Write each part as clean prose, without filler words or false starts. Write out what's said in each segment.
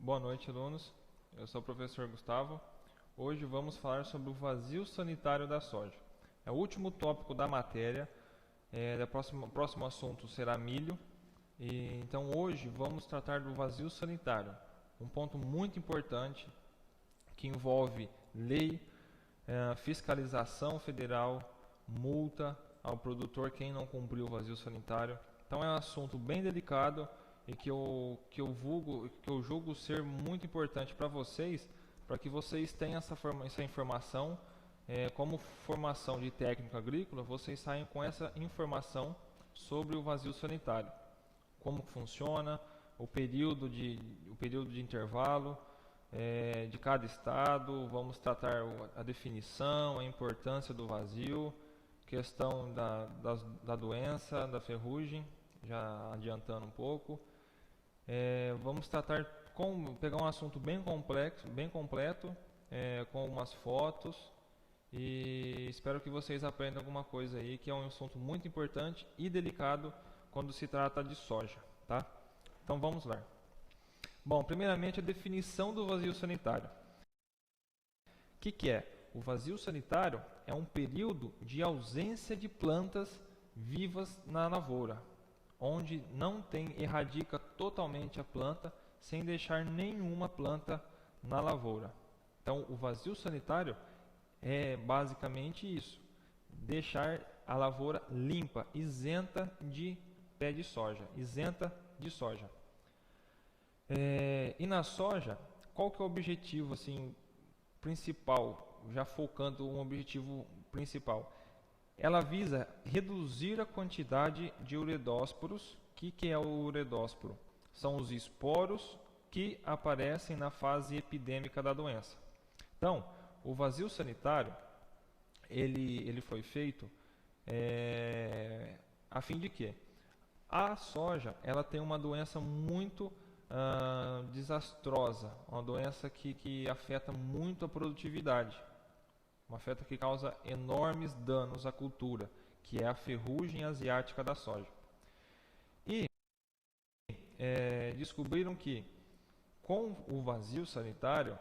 Boa noite, alunos. Eu sou o professor Gustavo. Hoje vamos falar sobre o vazio sanitário da soja. É o último tópico da matéria. O próximo assunto será milho. Então hoje vamos tratar do vazio sanitário. Um ponto muito importante que envolve lei, fiscalização federal, multa ao produtor quem não cumpriu o vazio sanitário. Então é um assunto bem delicado e que eu julgo ser muito importante para vocês, para que vocês tenham essa informação, como formação de técnico agrícola, vocês saiam com essa informação sobre o vazio sanitário, como funciona, o período de intervalo de cada estado. Vamos tratar a definição, a importância do vazio, questão da doença, da ferrugem, já adiantando um pouco. Vamos pegar um assunto bem complexo, bem completo, com algumas fotos, e espero que vocês aprendam alguma coisa aí, que é um assunto muito importante e delicado quando se trata de soja, tá? Então vamos lá. Bom, primeiramente a definição do vazio sanitário. O que é? O vazio sanitário é um período de ausência de plantas vivas na lavoura, onde não erradica totalmente a planta, sem deixar nenhuma planta na lavoura. Então, o vazio sanitário é basicamente isso: deixar a lavoura limpa, isenta de pé de soja, isenta de soja. E na soja, qual que é o objetivo principal, já focando um objetivo principal? Ela visa reduzir a quantidade de uredósporos. O que é o uredósporo? São os esporos que aparecem na fase epidêmica da doença. Então, o vazio sanitário ele foi feito a fim de quê? A soja ela tem uma doença muito desastrosa, uma doença que afeta muito a produtividade. Uma afeta que causa enormes danos à cultura, que é a ferrugem asiática da soja. E descobriram que com o vazio sanitário,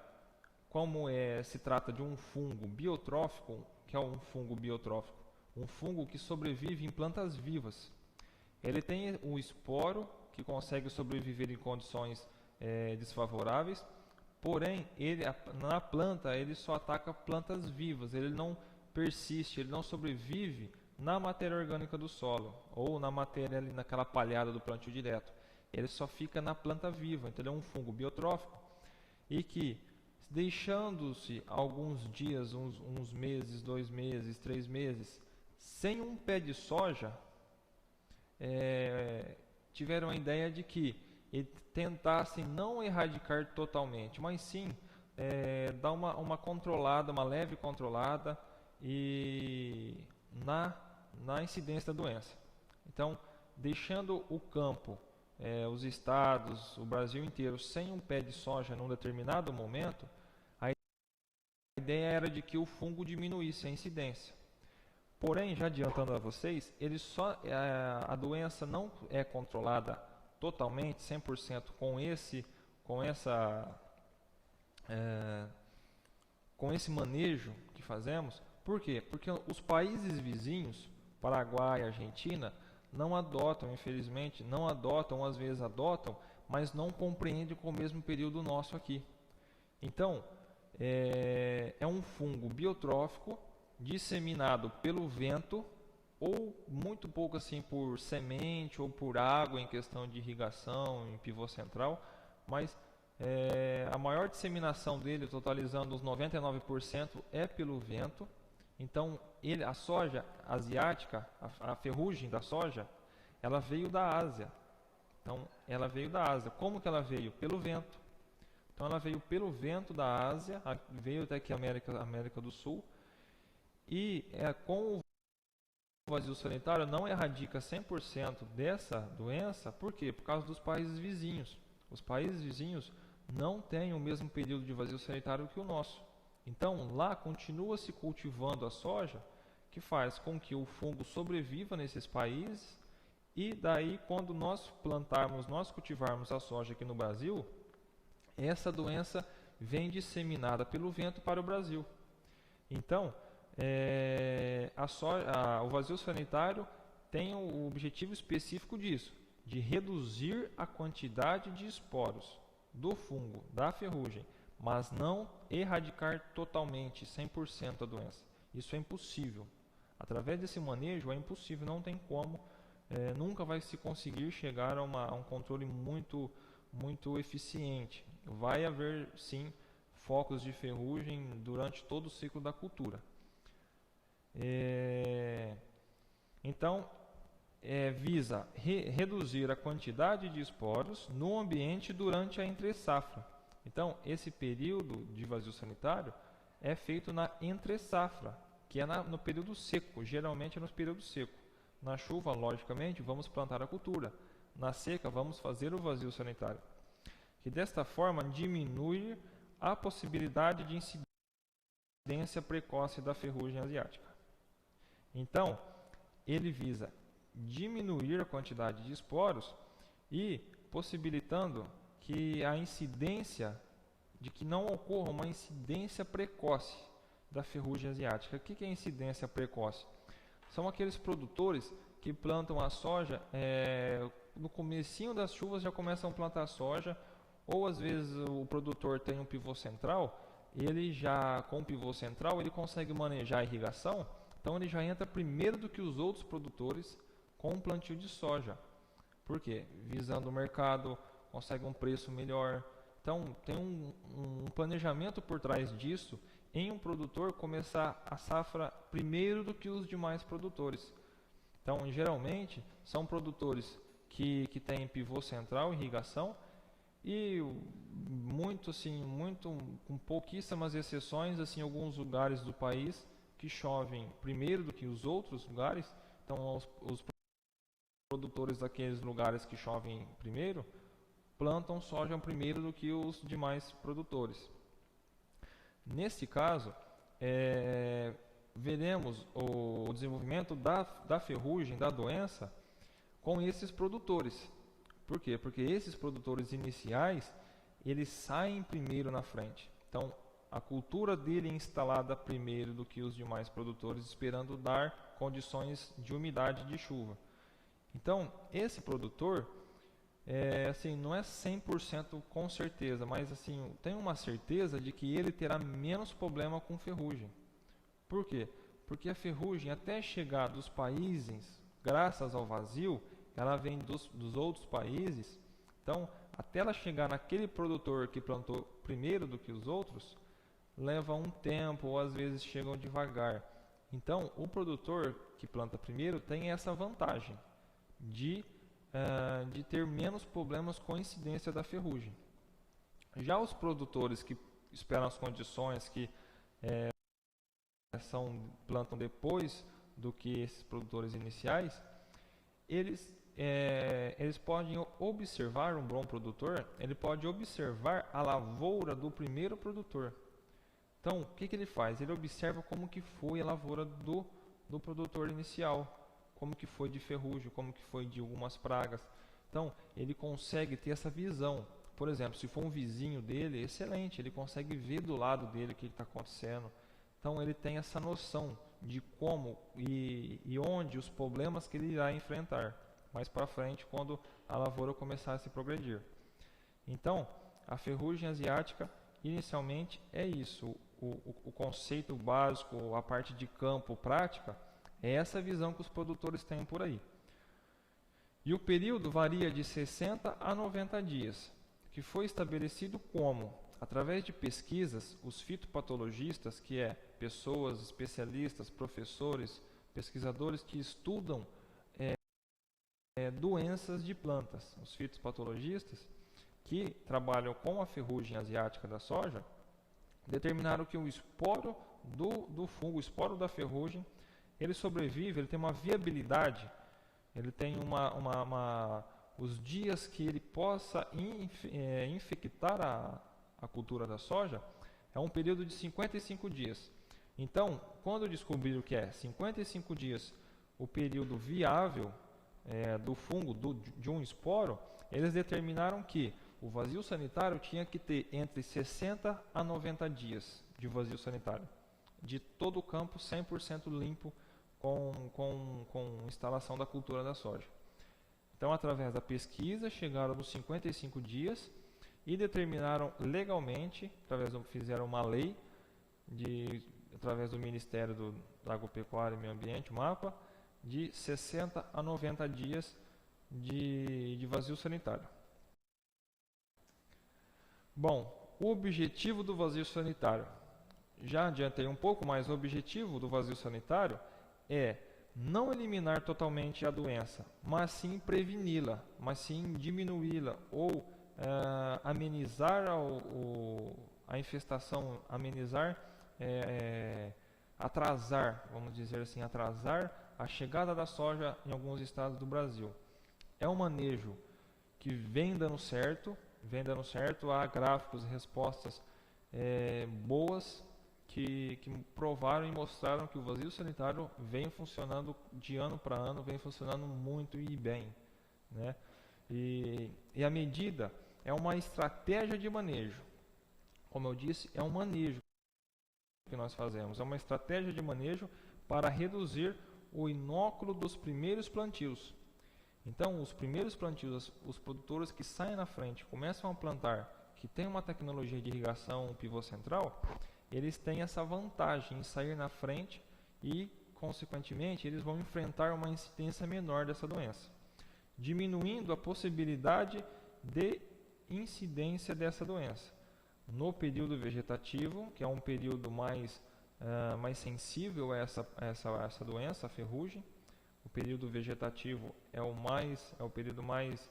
como se trata de um fungo biotrófico, que é um fungo biotrófico, um fungo que sobrevive em plantas vivas. Ele tem um esporo que consegue sobreviver em condições desfavoráveis. Porém, na planta, ele só ataca plantas vivas, ele não persiste, ele não sobrevive na matéria orgânica do solo, ou na matéria ali, naquela palhada do plantio direto. Ele só fica na planta viva, então ele é um fungo biotrófico, e que, deixando-se alguns dias, uns meses, 2 meses, 3 meses, sem um pé de soja, tiveram a ideia de que tentassem não erradicar totalmente, mas sim dar uma controlada, uma leve controlada na incidência da doença. Então, deixando o campo, os estados, o Brasil inteiro sem um pé de soja num determinado momento, a ideia era de que o fungo diminuísse a incidência. Porém, já adiantando a vocês, a doença não é controlada totalmente, 100% com esse manejo que fazemos. Por quê? Porque os países vizinhos, Paraguai, Argentina, não adotam, infelizmente, às vezes adotam, mas não compreendem com o mesmo período nosso aqui. Então, é um fungo biotrófico disseminado pelo vento, ou muito pouco por semente ou por água em questão de irrigação em pivô central, mas a maior disseminação dele, totalizando os 99%, é pelo vento. Então, a soja asiática, a ferrugem da soja, ela veio da Ásia. Então, ela veio da Ásia. Como que ela veio? Pelo vento. Então, ela veio pelo vento da Ásia, veio até aqui a América do Sul, e com o vazio sanitário não erradica 100% dessa doença. Por quê? Por causa dos países vizinhos. Os países vizinhos não têm o mesmo período de vazio sanitário que o nosso. Então, lá continua se cultivando a soja, que faz com que o fungo sobreviva nesses países, e daí, quando nós cultivarmos a soja aqui no Brasil, essa doença vem disseminada pelo vento para o Brasil. Então, o vazio sanitário tem o objetivo específico disso, de reduzir a quantidade de esporos do fungo, da ferrugem, mas não erradicar totalmente, 100% a doença. Isso é impossível. Através desse manejo é impossível, não tem como, nunca vai se conseguir chegar a um controle muito eficiente. Vai haver sim focos de ferrugem durante todo o ciclo da cultura. Então, visa reduzir a quantidade de esporos no ambiente durante a entre-safra. Então, esse período de vazio sanitário é feito na entre-safra, que é no período seco, geralmente é no período seco. Na chuva, logicamente, vamos plantar a cultura. Na seca, vamos fazer o vazio sanitário. Que desta forma diminui a possibilidade de incidência precoce da ferrugem asiática. Então, ele visa diminuir a quantidade de esporos e possibilitando que a incidência, de que não ocorra uma incidência precoce da ferrugem asiática. O que é incidência precoce? São aqueles produtores que plantam a soja, no comecinho das chuvas já começam a plantar soja, ou às vezes o produtor tem um pivô central, ele já com o pivô central ele consegue manejar a irrigação, então ele já entra primeiro do que os outros produtores com o plantio de soja. Por quê? Visando o mercado, consegue um preço melhor. Então tem um planejamento por trás disso, em um produtor começar a safra primeiro do que os demais produtores. Então geralmente são produtores que têm pivô central, irrigação, e com pouquíssimas exceções, assim, alguns lugares do país que chovem primeiro do que os outros lugares. Então os produtores daqueles lugares que chovem primeiro plantam soja primeiro do que os demais produtores. Nesse caso, veremos o desenvolvimento da ferrugem, da doença, com esses produtores. Por quê? Porque esses produtores iniciais, eles saem primeiro na frente. Então, a cultura dele é instalada primeiro do que os demais produtores, esperando dar condições de umidade de chuva. Então, esse produtor, assim, não é 100% com certeza, mas assim, tem uma certeza de que ele terá menos problema com ferrugem. Por quê? Porque a ferrugem, até chegar dos países, graças ao vazio, ela vem dos outros países. Então, até ela chegar naquele produtor que plantou primeiro do que os outros, leva um tempo, ou às vezes chegam devagar. Então, o produtor que planta primeiro tem essa vantagem de ter menos problemas com a incidência da ferrugem. Já os produtores que esperam as condições, que plantam depois do que esses produtores iniciais, eles podem observar, um bom produtor, ele pode observar a lavoura do primeiro produtor. Então, o que ele faz? Ele observa como que foi a lavoura do produtor inicial, como que foi de ferrugem, como que foi de algumas pragas. Então, ele consegue ter essa visão. Por exemplo, se for um vizinho dele, excelente, ele consegue ver do lado dele o que está acontecendo. Então, ele tem essa noção de como e onde os problemas que ele irá enfrentar mais para frente, quando a lavoura começar a se progredir. Então, a ferrugem asiática, inicialmente, é isso. O conceito básico, a parte de campo prática, é essa visão que os produtores têm por aí. E o período varia de 60 a 90 dias, que foi estabelecido como, através de pesquisas, os fitopatologistas, que é pessoas, especialistas, professores, pesquisadores que estudam doenças de plantas, os fitopatologistas, que trabalham com a ferrugem asiática da soja, determinaram que o esporo do fungo, o esporo da ferrugem, ele sobrevive, ele tem uma viabilidade, ele tem os dias que ele possa infectar a cultura da soja, é um período de 55 dias. Então, quando descobriram que 55 dias o período viável do fungo, de um esporo, eles determinaram que o vazio sanitário tinha que ter entre 60 a 90 dias de vazio sanitário, de todo o campo 100% limpo com instalação da cultura da soja. Então, através da pesquisa, chegaram nos 55 dias e determinaram legalmente, fizeram uma lei, através do Ministério da Agropecuária e Meio Ambiente, o MAPA, de 60 a 90 dias de vazio sanitário. Bom, o objetivo do vazio sanitário. Já adiantei um pouco, mas o objetivo do vazio sanitário é não eliminar totalmente a doença, mas sim preveni-la, mas sim diminuí-la ou amenizar a infestação, atrasar, vamos dizer assim, atrasar a chegada da soja em alguns estados do Brasil. É um manejo que vem dando certo, há gráficos e respostas boas que provaram e mostraram que o vazio sanitário vem funcionando de ano para ano, vem funcionando muito e bem, né? E a medida é uma estratégia de manejo. Como eu disse, é um manejo que nós fazemos, é uma estratégia de manejo para reduzir o inóculo dos primeiros plantios. Então, os primeiros plantios, os produtores que saem na frente, começam a plantar, que tem uma tecnologia de irrigação pivô central, eles têm essa vantagem em sair na frente e, consequentemente, eles vão enfrentar uma incidência menor dessa doença, diminuindo a possibilidade de incidência dessa doença. No período vegetativo, que é um período mais sensível a essa doença, a ferrugem, o período vegetativo é o período mais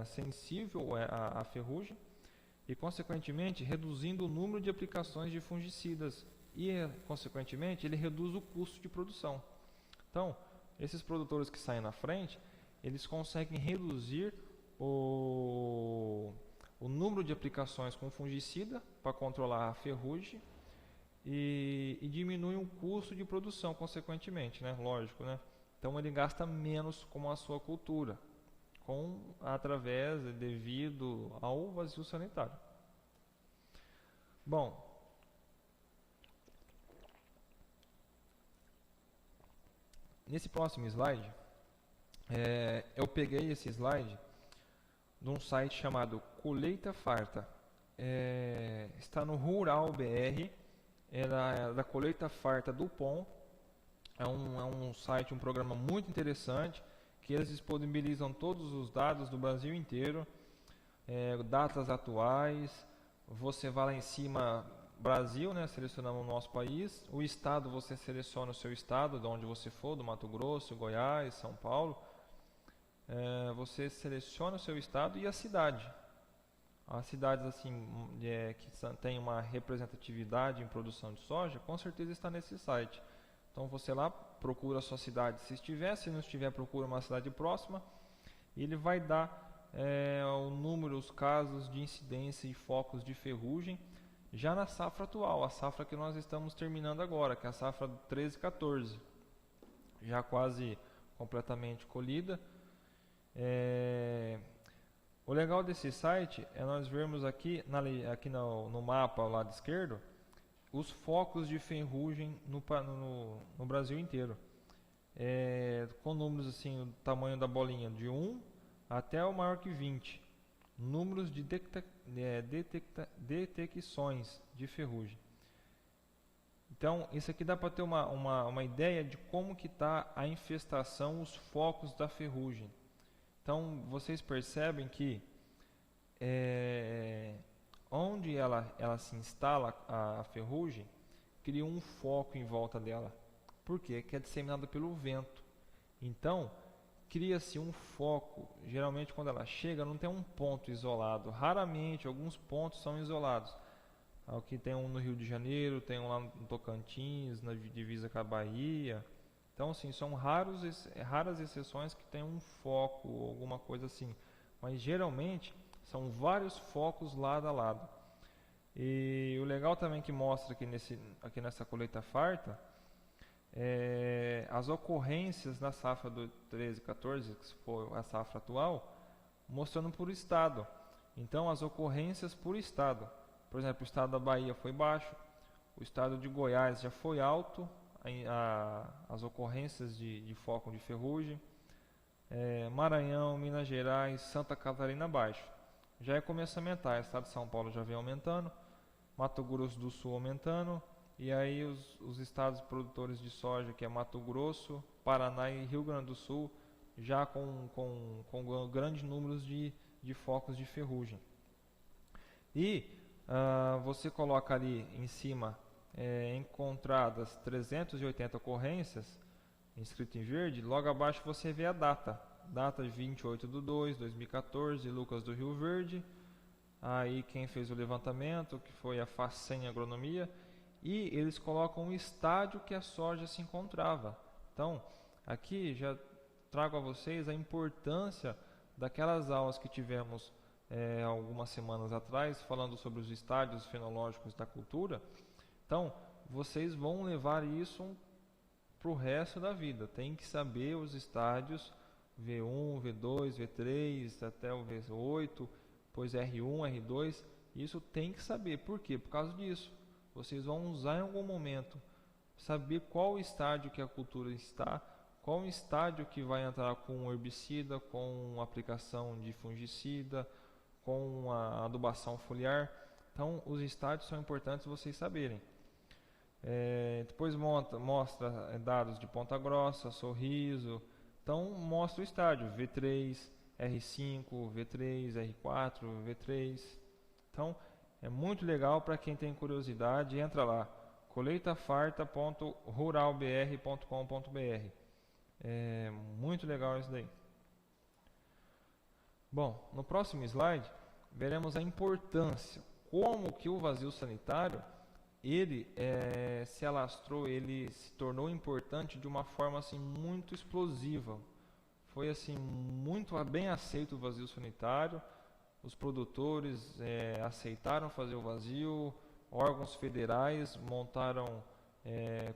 sensível à ferrugem e, consequentemente, reduzindo o número de aplicações de fungicidas e, consequentemente, ele reduz o custo de produção. Então, esses produtores que saem na frente, eles conseguem reduzir o número de aplicações com fungicida para controlar a ferrugem e diminuem o custo de produção, consequentemente, né? Lógico, né? Então ele gasta menos com a sua cultura, devido ao vazio sanitário. Bom, nesse próximo slide, eu peguei esse slide de um site chamado Colheita Farta. Está no Rural BR, é da Colheita Farta do POM. É um site, um programa muito interessante, que eles disponibilizam todos os dados do Brasil inteiro, datas atuais. Você vai lá em cima, Brasil, né, selecionamos o nosso país. O estado, você seleciona o seu estado, de onde você for, do Mato Grosso, Goiás, São Paulo. Você seleciona o seu estado e a cidade. As cidades assim, que têm uma representatividade em produção de soja, com certeza está nesse site. Então você lá procura a sua cidade, se não estiver, procura uma cidade próxima, e ele vai dar o número, os casos de incidência e focos de ferrugem já na safra atual, a safra que nós estamos terminando agora, que é a safra 13/14, já quase completamente colhida. O legal desse site é nós vermos aqui no mapa ao lado esquerdo os focos de ferrugem no Brasil inteiro, com números assim, o tamanho da bolinha de 1 até o maior que 20, números de detecções de ferrugem. Então, isso aqui dá para ter uma ideia de como que está a infestação, os focos da ferrugem. Então, vocês percebem que onde ela se instala, a ferrugem, cria um foco em volta dela. Por quê? Que é disseminada pelo vento. Então, cria-se um foco. Geralmente, quando ela chega, não tem um ponto isolado. Raramente, alguns pontos são isolados. Aqui tem um no Rio de Janeiro, tem um lá no Tocantins, na divisa com a Bahia. Então, assim, são raras exceções que tem um foco, alguma coisa assim. Mas, geralmente, são vários focos lado a lado. E o legal também que mostra aqui nessa colheita farta, as ocorrências na safra do 13/14, que foi a safra atual, mostrando por estado. Então, as ocorrências por estado. Por exemplo, o estado da Bahia foi baixo, o estado de Goiás já foi alto, as ocorrências de foco de ferrugem. Maranhão, Minas Gerais, Santa Catarina baixo. Já é começa a aumentar, o estado de São Paulo já vem aumentando, Mato Grosso do Sul aumentando, e aí os estados produtores de soja, que é Mato Grosso, Paraná e Rio Grande do Sul, já com grandes números de focos de ferrugem. E você coloca ali em cima encontradas 380 ocorrências, escrito em verde, logo abaixo você vê a data de 28/2/2014, Lucas do Rio Verde, aí quem fez o levantamento, que foi a Facem Agronomia, e eles colocam o estádio que a soja se encontrava. Então, aqui já trago a vocês a importância daquelas aulas que tivemos algumas semanas atrás, falando sobre os estádios fenológicos da cultura. Então, vocês vão levar isso para o resto da vida. Tem que saber os estádios V1, V2, V3, até o V8, depois R1, R2. Isso tem que saber. Por quê? Por causa disso. Vocês vão usar em algum momento, saber qual estádio que a cultura está, qual estádio que vai entrar com herbicida, com aplicação de fungicida, com a adubação foliar. Então, os estádios são importantes vocês saberem. Depois mostra dados de Ponta Grossa, Sorriso. Então mostra o estádio V3, R5, V3, R4, V3. Então é muito legal para quem tem curiosidade. Entra lá, colheitafarta.ruralbr.com.br. É muito legal isso daí. Bom, no próximo slide veremos a importância, como que o vazio sanitário ele se alastrou, ele se tornou importante de uma forma assim muito explosiva. Foi assim muito bem aceito o vazio sanitário. Os produtores aceitaram fazer o vazio. Órgãos federais montaram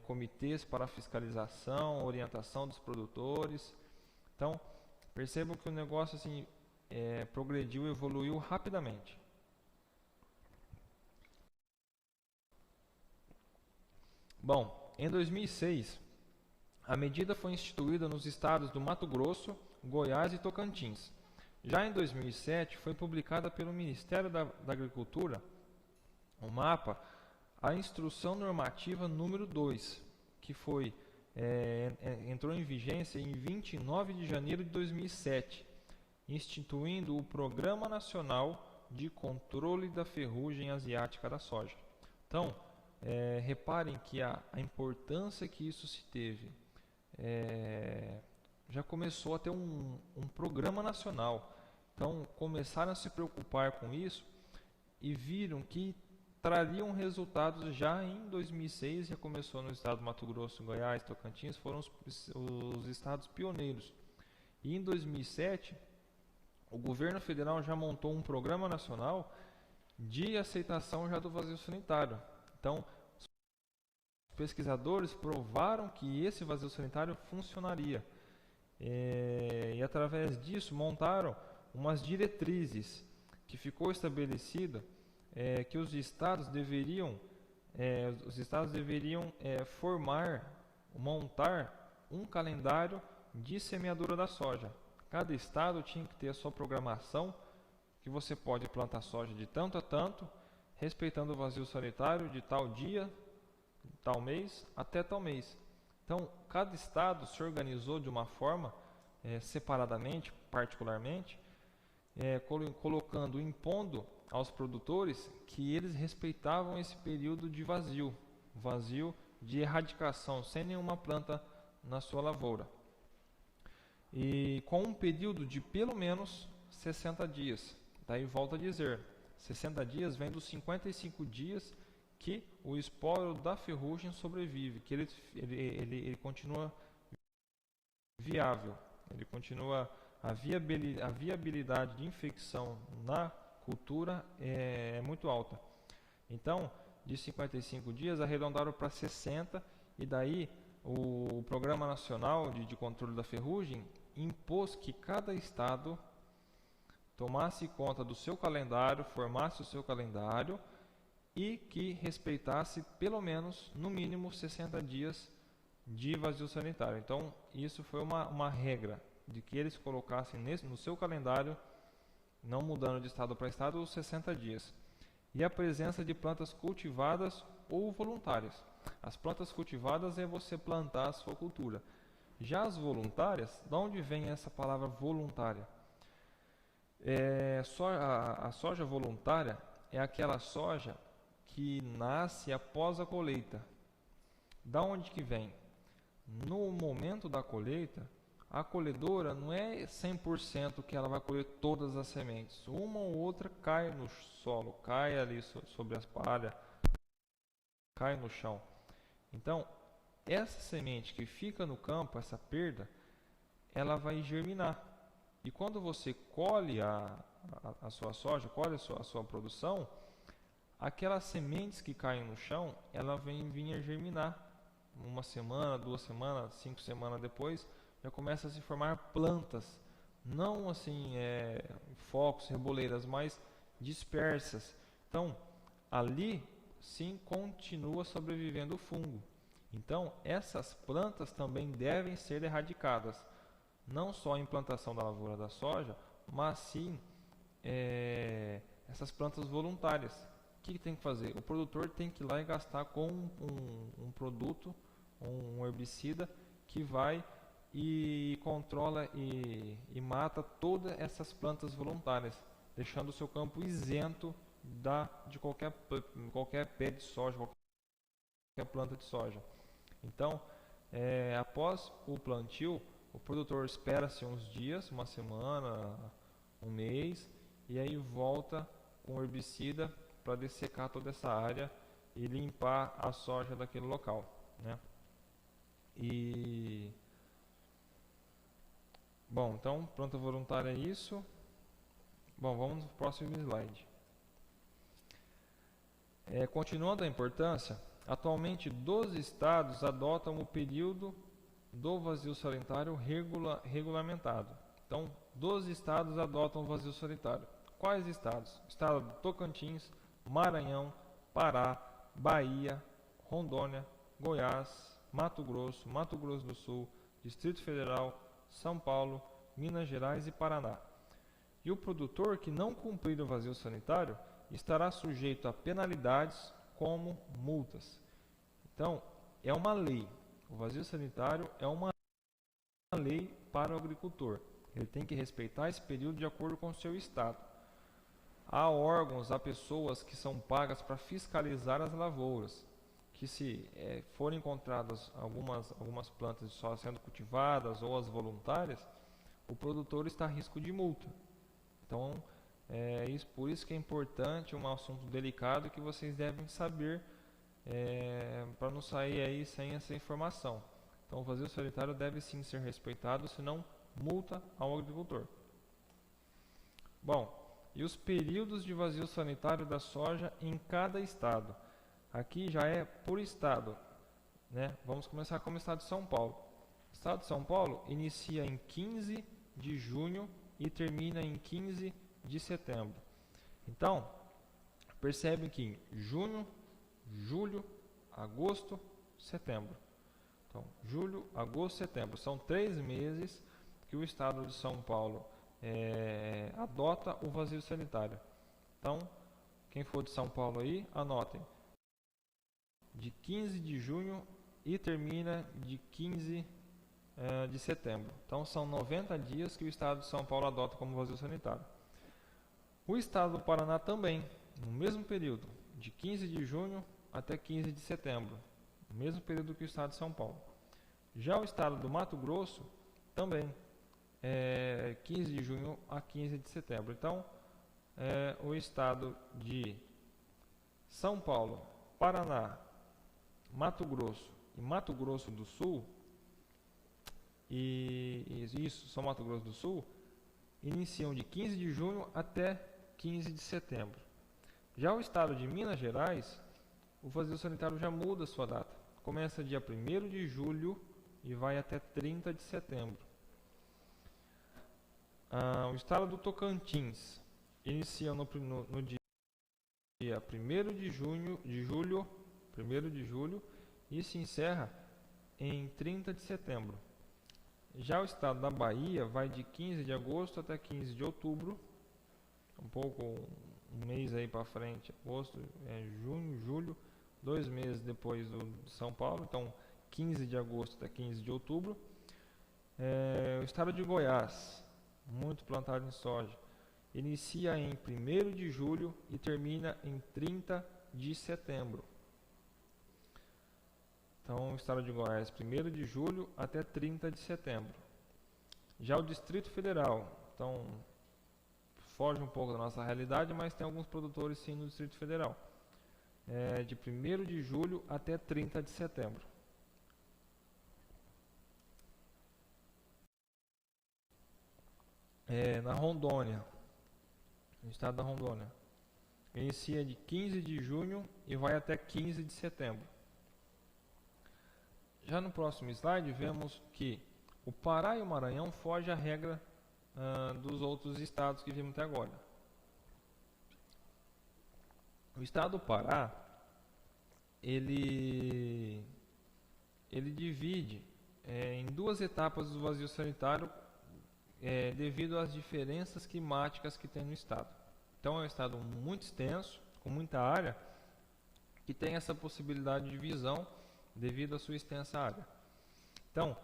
comitês para fiscalização, orientação dos produtores. Então percebam que o negócio assim progrediu, evoluiu rapidamente. Bom, em 2006, a medida foi instituída nos estados do Mato Grosso, Goiás e Tocantins. Já em 2007, foi publicada pelo Ministério da Agricultura, o MAPA, a Instrução Normativa número 2, que entrou em vigência em 29 de janeiro de 2007, instituindo o Programa Nacional de Controle da Ferrugem Asiática da Soja. Então, reparem que a importância que isso se teve, já começou a ter um programa nacional. Então começaram a se preocupar com isso e viram que trariam resultados já em 2006. Já começou no estado do Mato Grosso, Goiás, Tocantins, foram os estados pioneiros. E em 2007 o governo federal já montou um programa nacional de aceitação já do vazio sanitário. Então, os pesquisadores provaram que esse vazio sanitário funcionaria. E através disso montaram umas diretrizes que ficou estabelecida que os estados deveriam montar um calendário de semeadura da soja. Cada estado tinha que ter a sua programação, que você pode plantar soja de tanto a tanto, respeitando o vazio sanitário de tal dia, tal mês, até tal mês. Então, cada estado se organizou de uma forma, separadamente, particularmente, impondo aos produtores que eles respeitavam esse período de vazio de erradicação, sem nenhuma planta na sua lavoura. E com um período de pelo menos 60 dias. Daí volto a dizer, 60 dias vem dos 55 dias que o esporo da ferrugem sobrevive, que ele continua viável, ele continua a viabilidade de infecção na cultura é muito alta. Então, de 55 dias arredondaram para 60, e daí o Programa Nacional de Controle da Ferrugem impôs que cada estado tomasse conta do seu calendário, formasse o seu calendário e que respeitasse pelo menos, no mínimo, 60 dias de vazio sanitário. Então, isso foi uma regra de que eles colocassem no seu calendário, não mudando de estado para estado, os 60 dias. E a presença de plantas cultivadas ou voluntárias. As plantas cultivadas é você plantar a sua cultura. Já as voluntárias, de onde vem essa palavra voluntária? A soja voluntária é aquela soja que nasce após a colheita. Da onde que vem? No momento da colheita, a colhedora não é 100% que ela vai colher todas as sementes. Uma ou outra cai no solo, cai ali sobre as palhas, cai no chão. Então, essa semente que fica no campo, essa perda, ela vai germinar. E quando você colhe a sua soja, colhe a sua produção, aquelas sementes que caem no chão, ela vem vir a germinar. Uma semana, 2 semanas, 5 semanas depois, já começa a se formar plantas. Não assim, focos, reboleiras, mas dispersas. Então, ali sim continua sobrevivendo o fungo. Então, essas plantas também devem ser erradicadas. Não só a implantação da lavoura da soja, mas sim essas plantas voluntárias. O que tem que fazer? O produtor tem que ir lá e gastar com um produto, um herbicida, que vai e controla e mata todas essas plantas voluntárias, deixando o seu campo isento de qualquer pé de soja, qualquer planta de soja. Então, após o plantio, o produtor espera-se uns dias, uma semana, um mês, e aí volta com o herbicida para dessecar toda essa área e limpar a soja daquele local, né? Bom, então planta voluntária é isso. Bom, vamos para o próximo slide. Continuando a importância, atualmente 12 estados adotam o período do vazio sanitário regulamentado. Então, 12 estados adotam o vazio sanitário. Quais estados? Estado do Tocantins, Maranhão, Pará, Bahia, Rondônia, Goiás, Mato Grosso do Sul, Distrito Federal, São Paulo, Minas Gerais e Paraná. E o produtor que não cumprir o vazio sanitário estará sujeito a penalidades como multas. Então, é uma lei. O vazio sanitário é uma lei para o agricultor. Ele tem que respeitar esse período de acordo com o seu estado. Há órgãos, há pessoas que são pagas para fiscalizar as lavouras, que se forem encontradas algumas plantas de soja sendo cultivadas ou as voluntárias, o produtor está a risco de multa. Então, por isso que é importante, um assunto delicado que vocês devem saber, para não sair aí sem essa informação. Então, o vazio sanitário deve sim ser respeitado, senão multa ao agricultor. Bom, e os períodos de vazio sanitário da soja em cada estado. Aqui já é por estado, né? Vamos começar com o estado de São Paulo. O estado de São Paulo inicia em 15 de junho e termina em 15 de setembro. Então, percebe que em junho, julho, agosto, setembro. Então, julho, agosto, setembro. São 3 meses que o estado de São Paulo adota o vazio sanitário. Então, quem for de São Paulo aí, anotem. De 15 de junho e termina de 15 de setembro. Então, são 90 dias que o estado de São Paulo adota como vazio sanitário. O estado do Paraná também, no mesmo período, de 15 de junho até 15 de setembro. No mesmo período que o estado de São Paulo. Já o estado do Mato Grosso, também, 15 de junho a 15 de setembro. Então, o estado de São Paulo, Paraná, Mato Grosso e Mato Grosso do Sul, São Mato Grosso do Sul, iniciam de 15 de junho até 15 de setembro. Já o estado de Minas Gerais, o vazio sanitário já muda a sua data. Começa dia 1º de julho e vai até 30 de setembro. O estado do Tocantins inicia no dia 1º de julho e se encerra em 30 de setembro. Já o estado da Bahia vai de 15 de agosto até 15 de outubro, um mês aí para frente, agosto, junho, julho, 2 meses depois de São Paulo, então 15 de agosto até 15 de outubro. O estado de Goiás, muito plantado em soja, inicia em 1º de julho e termina em 30 de setembro. Então, o estado de Goiás, 1º de julho até 30 de setembro. Já o Distrito Federal, então, foge um pouco da nossa realidade, mas tem alguns produtores sim no Distrito Federal. De 1º de julho até 30 de setembro. Na Rondônia, no estado da Rondônia, inicia de 15 de junho e vai até 15 de setembro. Já no próximo slide, vemos que o Pará e o Maranhão fogem à regra dos outros estados que vimos até agora. O estado do Pará, ele divide em 2 etapas do vazio sanitário devido às diferenças climáticas que tem no estado. Então é um estado muito extenso, com muita área, que tem essa possibilidade de divisão devido à sua extensa área. Então,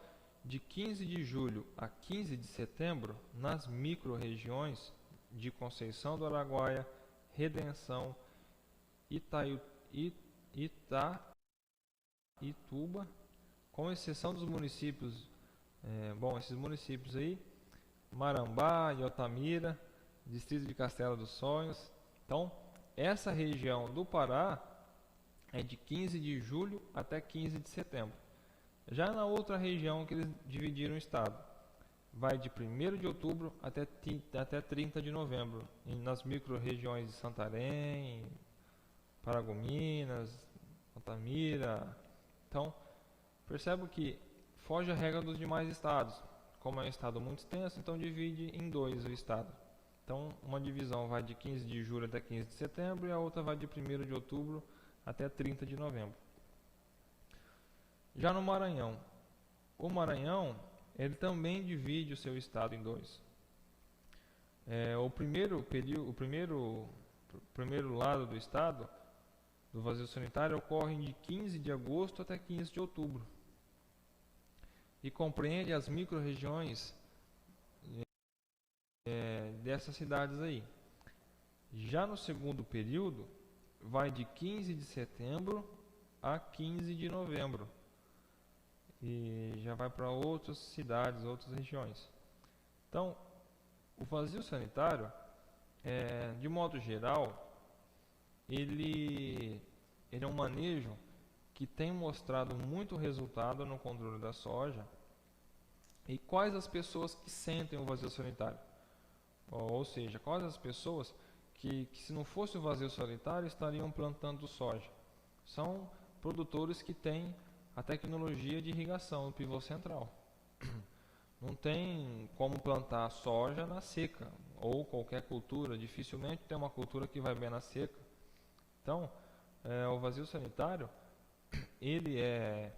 de 15 de julho a 15 de setembro, nas micro-regiões de Conceição do Araguaia, Redenção, Ituba, com exceção dos municípios, esses municípios aí, Marambá, Iotamira, Distrito de Castelo dos Sonhos. Então, essa região do Pará é de 15 de julho até 15 de setembro. Já na outra região que eles dividiram o estado, vai de 1º de outubro até 30 de novembro, nas micro-regiões de Santarém, Paragominas, Altamira. Então, percebo que foge a regra dos demais estados. Como é um estado muito extenso, então divide em 2 o estado. Então, uma divisão vai de 15 de julho até 15 de setembro e a outra vai de 1º de outubro até 30 de novembro. Já no Maranhão, o Maranhão ele também divide o seu estado em 2. O primeiro lado do estado, do vazio sanitário, ocorre de 15 de agosto até 15 de outubro e compreende as micro-regiões dessas cidades aí. Já no segundo período, vai de 15 de setembro a 15 de novembro e já vai para outras cidades, outras regiões. Então, o vazio sanitário, de modo geral, ele é um manejo que tem mostrado muito resultado no controle da soja. E quais as pessoas que sentem o vazio sanitário? Ou seja, quais as pessoas que se não fosse o vazio sanitário estariam plantando soja? São produtores que têm a tecnologia de irrigação no pivô central. Não tem como plantar soja na seca ou qualquer cultura, dificilmente tem uma cultura que vai bem na seca. Então, o vazio sanitário, ele é,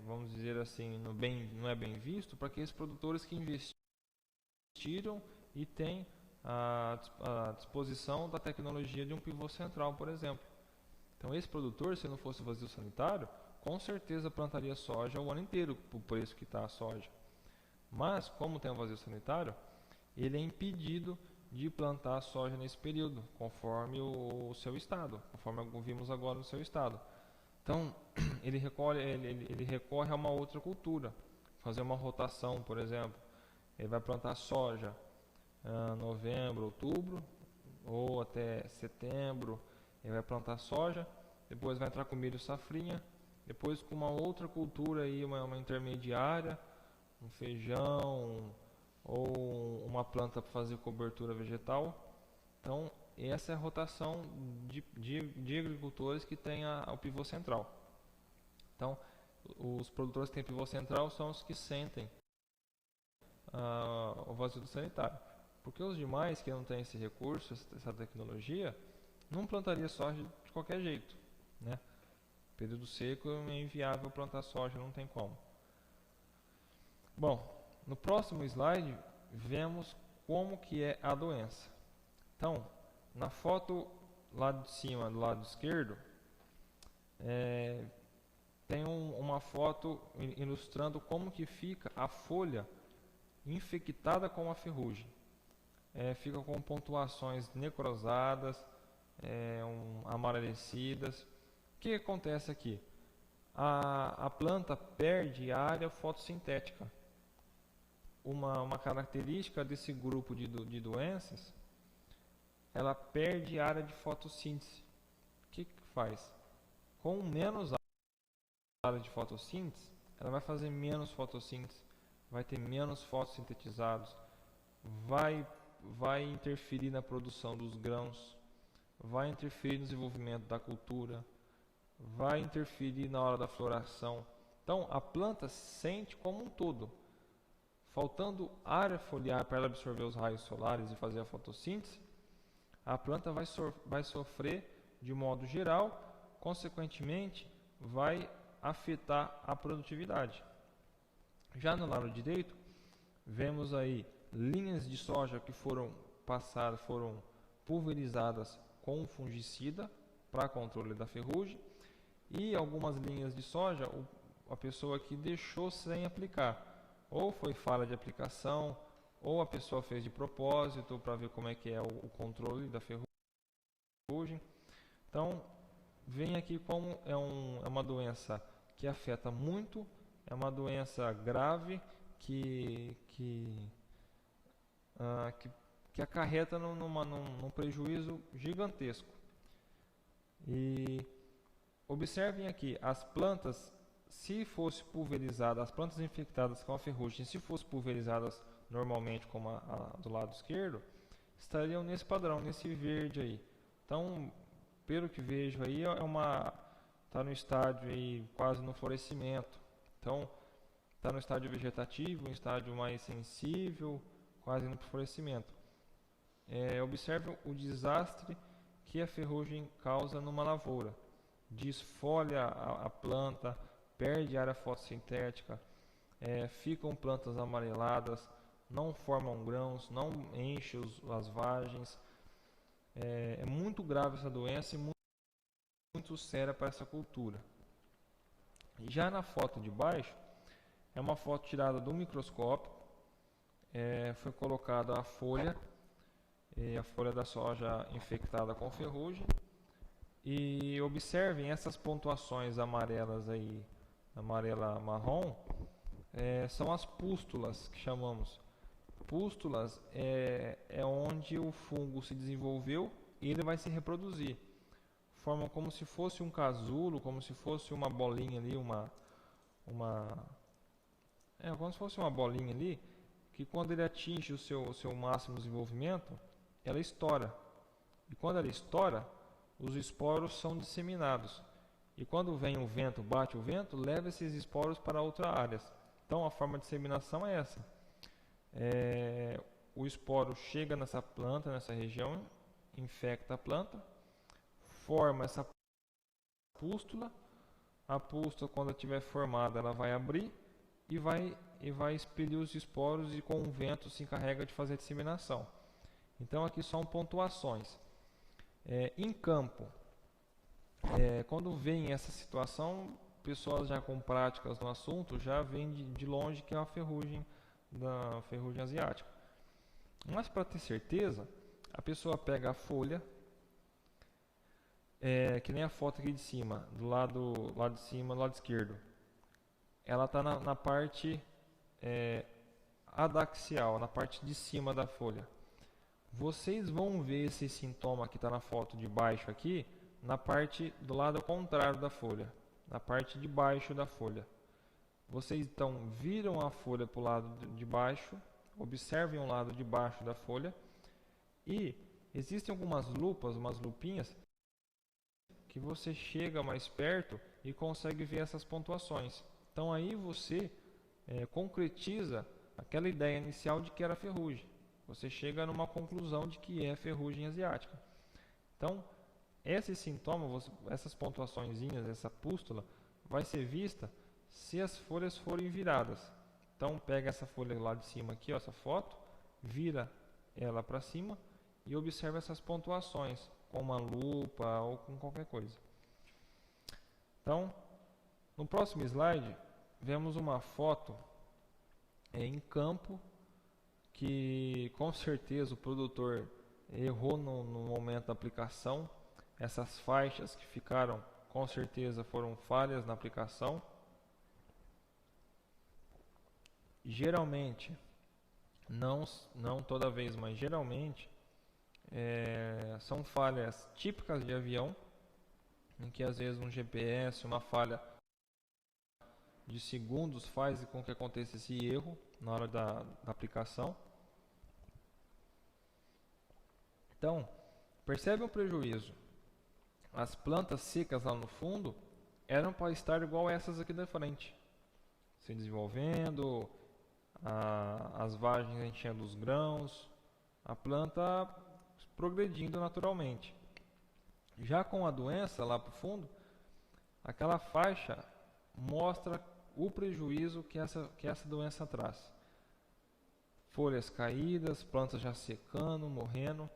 vamos dizer assim, não é bem visto para aqueles produtores que investiram e têm a disposição da tecnologia de um pivô central, por exemplo. Então, esse produtor, se não fosse o vazio sanitário, com certeza plantaria soja o ano inteiro por preço que está a soja. Mas, como tem o vazio sanitário, ele é impedido de plantar soja nesse período, conforme o seu estado, conforme vimos agora no seu estado. Então, ele recorre a uma outra cultura, fazer uma rotação, por exemplo. Ele vai plantar soja em novembro, outubro, ou até setembro, ele vai plantar soja, depois vai entrar com milho safrinha, depois com uma outra cultura, aí, uma intermediária, um feijão, ou uma planta para fazer cobertura vegetal. Então, essa é a rotação de agricultores que têm o pivô central. Então, os produtores que têm pivô central são os que sentem o vasildo sanitário. Porque os demais que não têm esse recurso, essa tecnologia, não plantaria soja de qualquer jeito, né? Período seco é inviável plantar soja, não tem como. Bom, no próximo slide vemos como que é a doença. Então, na foto lá de cima, do lado esquerdo, tem uma foto ilustrando como que fica a folha infectada com a ferrugem. Fica com pontuações necrosadas, amarelecidas. O que acontece aqui? A planta perde área fotossintética. Uma característica desse grupo de doenças, ela perde área de fotossíntese. O que faz? Com menos área de fotossíntese, ela vai fazer menos fotossíntese, vai ter menos fotossintetizados, vai interferir na produção dos grãos, vai interferir no desenvolvimento da cultura, vai interferir na hora da floração. Então, a planta sente como um todo. Faltando área foliar para ela absorver os raios solares e fazer a fotossíntese, a planta vai sofrer de modo geral, consequentemente, vai afetar a produtividade. Já no lado direito, vemos aí linhas de soja que foram pulverizadas com fungicida para controle da ferrugem, e algumas linhas de soja a pessoa aqui deixou sem aplicar. Ou foi falha de aplicação, ou a pessoa fez de propósito para ver como é que é o controle da ferrugem. Então, vem aqui como é uma doença que afeta muito, é uma doença grave que acarreta num prejuízo gigantesco. E observem aqui, as plantas, se fosse pulverizada, as plantas infectadas com a ferrugem, se fossem pulverizadas normalmente como a do lado esquerdo, estariam nesse padrão, nesse verde aí. Então, pelo que vejo aí, está no estágio aí quase no florescimento. Então, está no estágio vegetativo, um estágio mais sensível, quase no florescimento. Observe o desastre que a ferrugem causa numa lavoura. Desfolha a planta, perde área fotossintética, ficam plantas amareladas, não formam grãos, não enchem as vagens. É muito grave essa doença e muito séria para essa cultura. Já na foto de baixo, é uma foto tirada do microscópio, foi colocada a folha da soja infectada com ferrugem, e observem essas pontuações amarelas aí, amarela marrom, são as pústulas que chamamos. Pústulas é onde o fungo se desenvolveu e ele vai se reproduzir. Formam como se fosse um casulo, como se fosse uma bolinha ali, como se fosse uma bolinha ali, que quando ele atinge o seu máximo desenvolvimento, ela estoura. E quando ela estoura, os esporos são disseminados. E quando vem o vento, bate o vento, leva esses esporos para outras áreas. Então a forma de disseminação é essa. O esporo chega nessa planta, nessa região, infecta a planta, forma essa pústula. A pústula, quando estiver formada, ela vai abrir e vai expelir os esporos, e com o vento se encarrega de fazer a disseminação. Então aqui são pontuações. Em campo, quando vem essa situação, pessoas já com práticas no assunto já veem de longe que é a ferrugem asiática. Mas para ter certeza, a pessoa pega a folha, que nem a foto aqui de cima, do lado de cima, do lado esquerdo. Ela está na parte adaxial, na parte de cima da folha. Vocês vão ver esse sintoma que está na foto de baixo aqui, na parte do lado contrário da folha, na parte de baixo da folha. Vocês então viram a folha para o lado de baixo, observem o lado de baixo da folha, e existem algumas lupas, umas lupinhas, que você chega mais perto e consegue ver essas pontuações. Então aí você concretiza aquela ideia inicial de que era ferrugem. Você chega numa conclusão de que é ferrugem asiática. Então, esse sintoma, essas pontuaçõezinhas, essa pústula, vai ser vista se as folhas forem viradas. Então, pega essa folha lá de cima aqui, ó, essa foto, vira ela para cima e observa essas pontuações com uma lupa ou com qualquer coisa. Então, no próximo slide, vemos uma foto em campo que com certeza o produtor errou no momento da aplicação. Essas faixas que ficaram, com certeza foram falhas na aplicação. Geralmente, não toda vez, mas geralmente são falhas típicas de avião, em que às vezes um GPS, uma falha de segundos faz com que aconteça esse erro na hora da aplicação. Então, percebe o prejuízo. As plantas secas lá no fundo eram para estar igual a essas aqui da frente, se desenvolvendo, as vagens enchendo os grãos, a planta progredindo naturalmente. Já com a doença lá para o fundo, aquela faixa mostra o prejuízo que essa doença traz. Folhas caídas, plantas já secando, morrendo.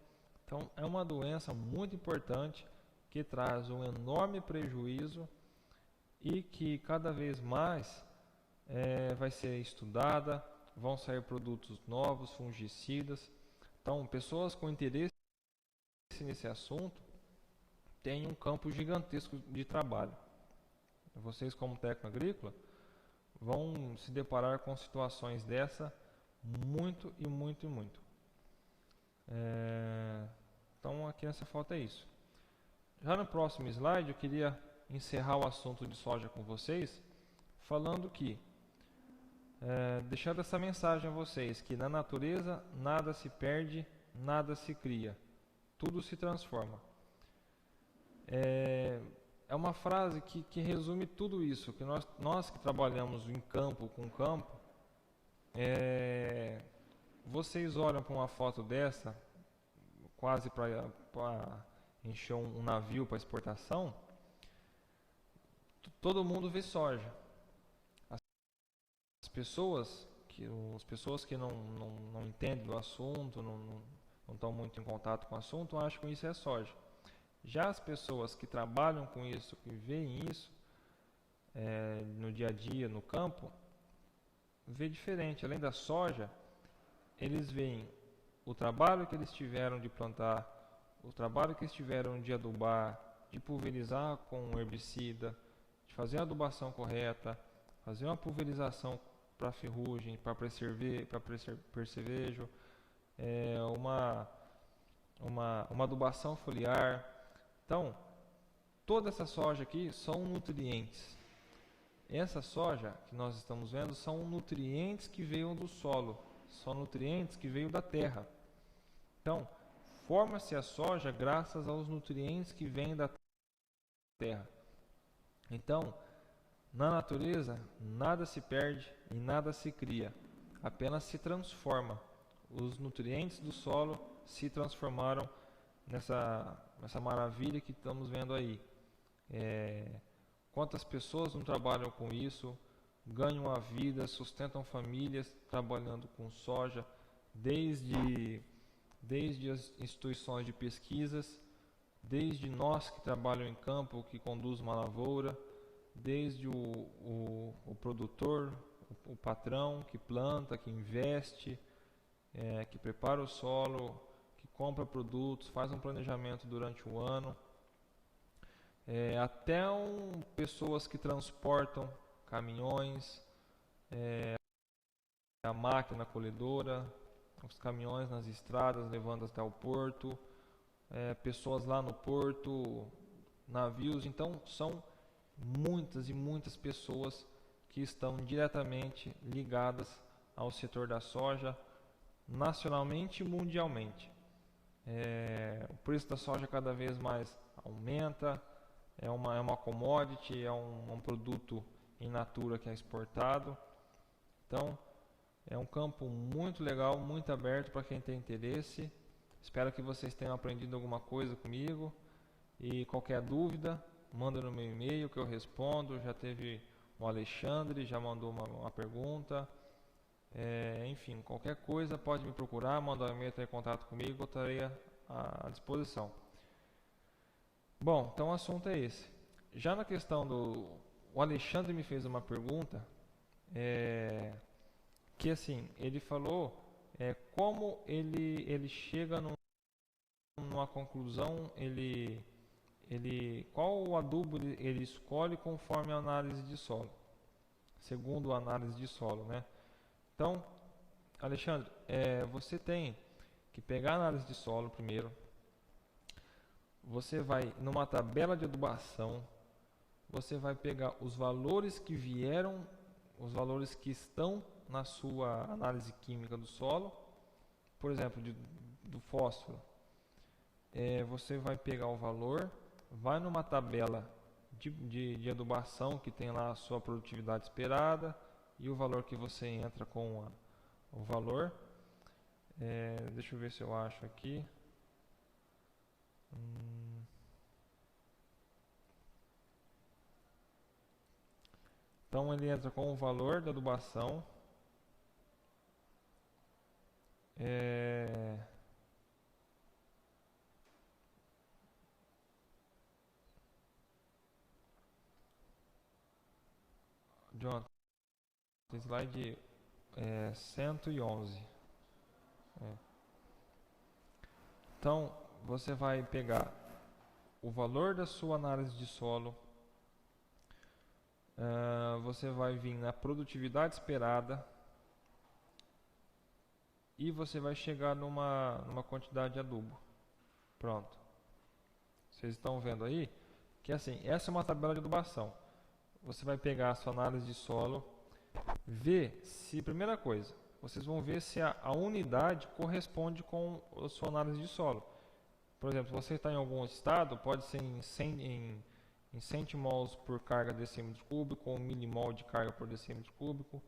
Então é uma doença muito importante que traz um enorme prejuízo e que cada vez mais vai ser estudada, vão sair produtos novos, fungicidas. Então, pessoas com interesse nesse assunto têm um campo gigantesco de trabalho. Vocês, como técnico agrícola, vão se deparar com situações dessa muito e muito e muito. Então, aqui nessa foto é isso. Já no próximo slide, eu queria encerrar o assunto de soja com vocês, falando que deixando essa mensagem a vocês, que na natureza nada se perde, nada se cria, tudo se transforma. É uma frase que resume tudo isso, que nós que trabalhamos em campo, com campo, vocês olham para uma foto dessa, quase para encher um navio para exportação, todo mundo vê soja. As pessoas que não entendem do assunto, não estão muito em contato com o assunto, acham que isso é soja. Já as pessoas que trabalham com isso, que veem isso no dia a dia, no campo, vê diferente. Além da soja, eles veem o trabalho que eles tiveram de plantar, o trabalho que eles tiveram de adubar, de pulverizar com herbicida, de fazer a adubação correta, fazer uma pulverização para ferrugem, para percevejo, uma adubação foliar. Então, toda essa soja aqui são nutrientes. Essa soja que nós estamos vendo são nutrientes que veio do solo, são nutrientes que veio da terra. Então, forma-se a soja graças aos nutrientes que vêm da terra. Então, na natureza, nada se perde e nada se cria, apenas se transforma. Os nutrientes do solo se transformaram nessa maravilha que estamos vendo aí. Quantas pessoas não trabalham com isso, ganham a vida, sustentam famílias trabalhando com soja, desde as instituições de pesquisas, desde nós que trabalhamos em campo, que conduz uma lavoura, desde o produtor, o patrão que planta, que investe, que prepara o solo, que compra produtos, faz um planejamento durante o ano, até pessoas que transportam caminhões, a máquina colhedora, os caminhões nas estradas levando até o porto, pessoas lá no porto, navios. Então são muitas e muitas pessoas que estão diretamente ligadas ao setor da soja, nacionalmente e mundialmente. O preço da soja cada vez mais aumenta, é uma commodity, é um produto in natura que é exportado. Então, É um campo muito legal, muito aberto para quem tem interesse. Espero que vocês tenham aprendido alguma coisa comigo. E qualquer dúvida, manda no meu e-mail que eu respondo. Já teve o Alexandre, já mandou uma pergunta. Enfim, qualquer coisa pode me procurar, mandar um e-mail, entrar em contato comigo, eu estarei à disposição. Bom, então o assunto é esse. Já na questão o Alexandre me fez uma pergunta, que assim, ele falou como ele chega numa conclusão, qual o adubo ele escolhe conforme a análise de solo, segundo a análise de solo, né? Então, Alexandre, você tem que pegar a análise de solo primeiro. Você vai numa tabela de adubação, você vai pegar os valores que vieram, os valores que estão na sua análise química do solo, por exemplo, do fósforo. Você vai pegar o valor, vai numa tabela de adubação que tem lá a sua produtividade esperada e o valor que você entra com o valor. Deixa eu ver se eu acho aqui. Então ele entra com o valor da adubação. Jonathan, slide 111. Então você vai pegar o valor da sua análise de solo, você vai vir na produtividade esperada e você vai chegar numa quantidade de adubo. Pronto. Vocês estão vendo aí que assim, essa é uma tabela de adubação. Você vai pegar a sua análise de solo, ver se, primeira coisa, vocês vão ver se a unidade corresponde com a sua análise de solo. Por exemplo, se você está em algum estado, pode ser em centimols por carga decímetro cúbico ou milimol de carga por decímetro cúbico.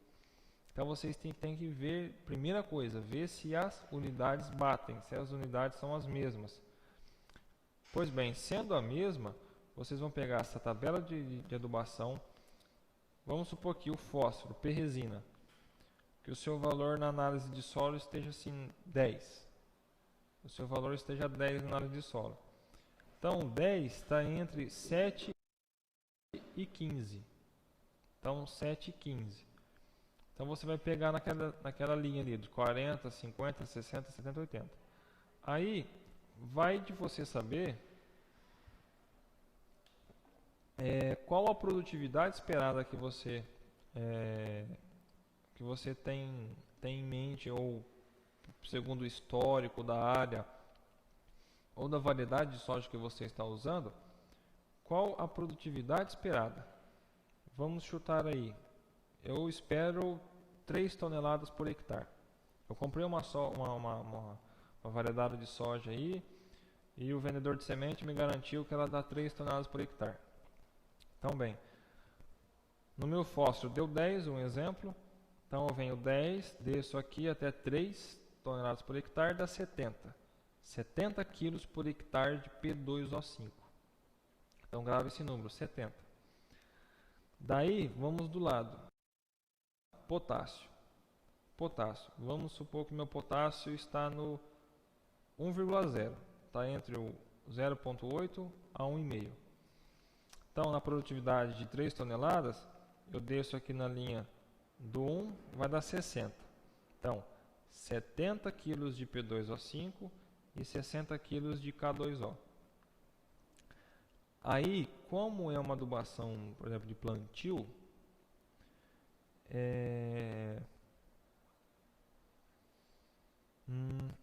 Então vocês têm que ver, primeira coisa, ver se as unidades batem, se as unidades são as mesmas. Pois bem, sendo a mesma, vocês vão pegar essa tabela de adubação. Vamos supor que o fósforo, P-resina, que o seu valor na análise de solo esteja assim 10. O seu valor esteja 10 na análise de solo. Então 10 está entre 7 e 15. Então 7 e 15. Então você vai pegar naquela linha ali de 40, 50, 60, 70, 80. Aí vai de você saber qual a produtividade esperada que você tem em mente, ou segundo o histórico da área ou da variedade de soja que você está usando, qual a produtividade esperada. Vamos chutar aí. Eu espero 3 toneladas por hectare. Eu comprei uma variedade de soja aí e o vendedor de semente me garantiu que ela dá 3 toneladas por hectare. Então, bem, no meu fósforo deu 10, um exemplo. Então eu venho 10, desço aqui até 3 toneladas por hectare, dá 70. 70 quilos por hectare de P2O5. Então grave esse número, 70. Daí, vamos do lado. Potássio. Vamos supor que meu potássio está no 1,0. Está entre o 0,8 a 1,5. Então, na produtividade de 3 toneladas, eu desço aqui na linha do 1, vai dar 60. Então, 70 kg de P2O5 e 60 kg de K2O. Aí, como é uma adubação, por exemplo, de plantio,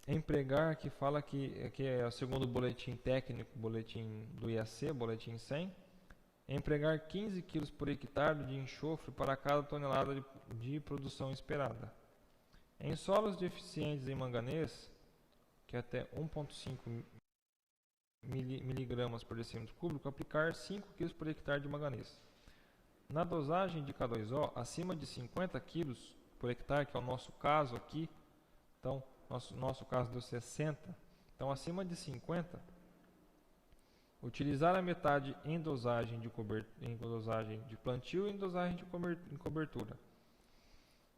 empregar, que fala que é o segundo boletim técnico, boletim do IAC, boletim 100, empregar 15 kg por hectare de enxofre para cada tonelada de produção esperada. Em solos deficientes em manganês, que é até 1,5 mg por decímetro cúbico, aplicar 5 kg por hectare de manganês. Na dosagem de K2O, acima de 50 kg por hectare, que é o nosso caso aqui. Então, nosso caso deu 60. Então, acima de 50, utilizar a metade em dosagem de plantio e em dosagem de cobertura.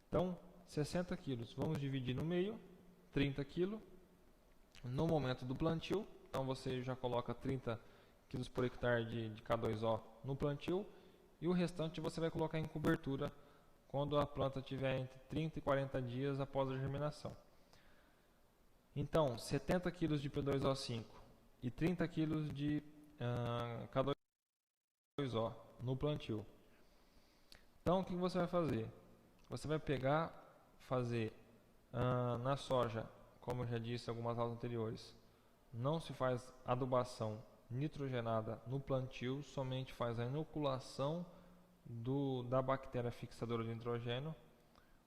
Então, 60 quilos, vamos dividir no meio, 30 quilos no momento do plantio. Então, você já coloca 30 quilos por hectare de K2O no plantio e o restante você vai colocar em cobertura quando a planta tiver entre 30 e 40 dias após a germinação. Então, 70 kg de P2O5 e 30 kg de K2O no plantio. Então, o que você vai fazer? Você vai fazer na soja, como eu já disse em algumas aulas anteriores, não se faz adubação nitrogenada no plantio, somente faz a inoculação da bactéria fixadora de nitrogênio.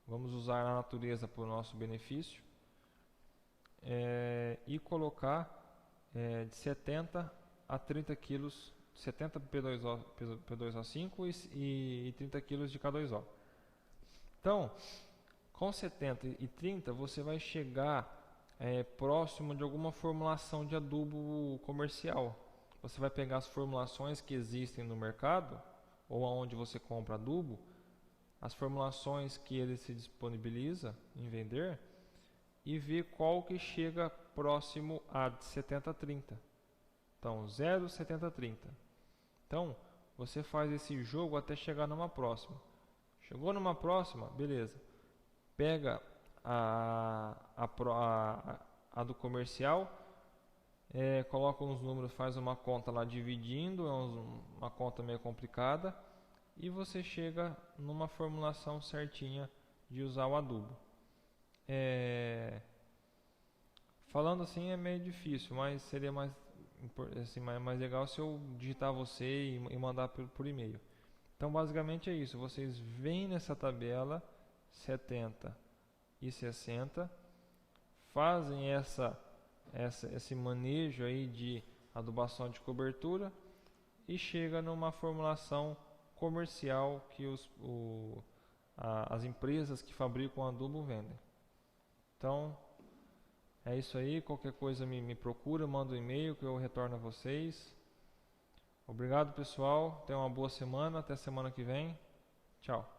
Vamos usar a natureza para o nosso benefício. E colocar de 70 a 30 kg, 70 P2O5 e 30 kg de K2O. Então, com 70 e 30 você vai chegar próximo de alguma formulação de adubo comercial. Você vai pegar as formulações que existem no mercado ou aonde você compra adubo, as formulações que ele se disponibiliza em vender, e ver qual que chega próximo a 70-30. Então, 0, 70, 30. Então, você faz esse jogo até chegar numa próxima. Chegou numa próxima, beleza. Pega a do comercial, coloca uns números, faz uma conta lá dividindo, uma conta meio complicada, e você chega numa formulação certinha de usar o adubo. Falando assim é meio difícil, mas seria mais legal se eu digitar você e mandar por e-mail. Então basicamente é isso, vocês vêm nessa tabela 70 e 60, fazem esse manejo aí de adubação de cobertura e chega numa formulação comercial que as empresas que fabricam adubo vendem. Então, é isso aí. Qualquer coisa me procura, manda um e-mail que eu retorno a vocês. Obrigado, pessoal. Tenham uma boa semana. Até semana que vem. Tchau.